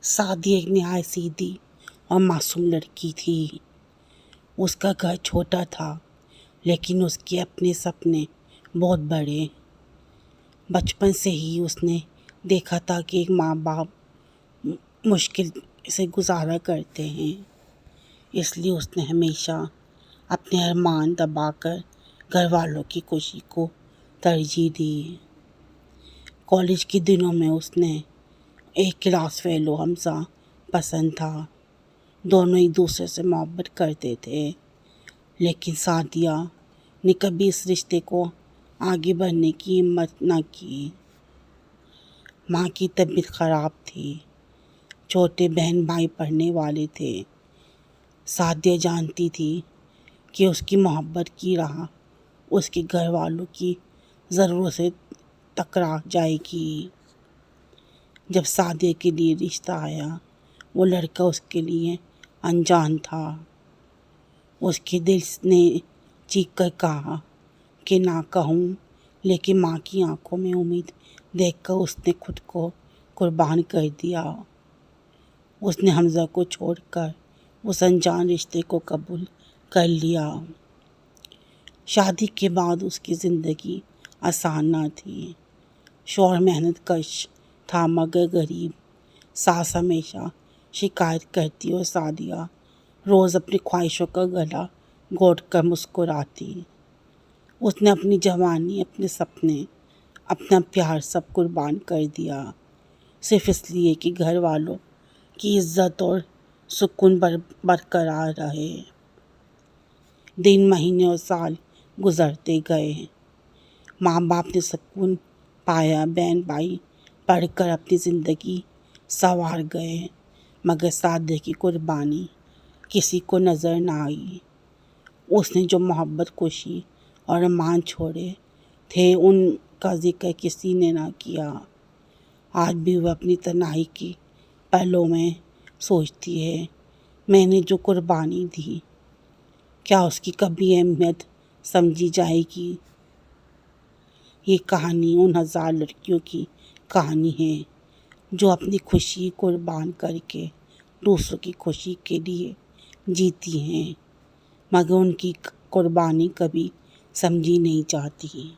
Saadi ایک نہایت سیدھی اور معصوم لڑکی تھی۔ اس کا گھر چھوٹا تھا لیکن اس کے اپنے سپنے بہت بڑے۔ بچپن سے ہی اس نے دیکھا تھا کہ ایک ماں باپ مشکل سے گزارا کرتے ہیں، اس لیے اس نے ہمیشہ اپنے ارمان دبا کر گھر والوں کی خوشی کو ترجیح دی۔ کالج کے دنوں میں اس نے ایک کلاس فیلو حمزہ پسند تھا۔ دونوں ایک دوسرے سے محبت کرتے تھے، لیکن سعدیہ نے کبھی اس رشتے کو آگے بڑھنے کی ہمت نہ کی۔ ماں کی طبیعت خراب تھی، چھوٹے بہن بھائی پڑھنے والے تھے۔ سعدیہ جانتی تھی کہ اس کی محبت کی راہ اس کے گھر والوں کی ضرورت سے ٹکرا جائے گی۔ جب سعدیہ کے لیے رشتہ آیا، وہ لڑکا اس کے لیے انجان تھا۔ اس کے دل نے چیخ کر کہا کہ نہ کہوں، لیکن ماں کی آنکھوں میں امید دیکھ کر اس نے خود کو قربان کر دیا۔ اس نے حمزہ کو چھوڑ کر اس انجان رشتے کو قبول کر لیا۔ شادی کے بعد اس کی زندگی آسان نہ تھی۔ شوہر محنت کش تھا مگر غریب۔ ساس ہمیشہ شکایت کرتی اور سعدیہ روز اپنی خواہشوں کا گلا گھونٹ کر مسکراتی۔ اس نے اپنی جوانی، اپنے سپنے، اپنا پیار سب قربان کر دیا، صرف اس لیے کہ گھر والوں کی عزت اور سکون برقرار رہے۔ دن، مہینے اور سال گزرتے گئے۔ ماں باپ نے سکون پایا، بہن بھائی پڑھ کر اپنی زندگی سنوار گئے، مگر سعدیہ کی قربانی کسی کو نظر نہ آئی۔ اس نے جو محبت، خوشی اور ارمان چھوڑے تھے ان کا ذکر کسی نے نہ کیا۔ آج بھی وہ اپنی تنہائی کے پلوں میں سوچتی ہے، میں نے جو قربانی دی، کیا اس کی کبھی اہمیت سمجھی جائے گی؟ یہ کہانی ان ہزار لڑکیوں کی کہانی ہے جو اپنی خوشی قربان کر کے دوسروں کی خوشی کے لیے جیتی ہیں، مگر ان کی قربانی کبھی سمجھی نہیں جاتی۔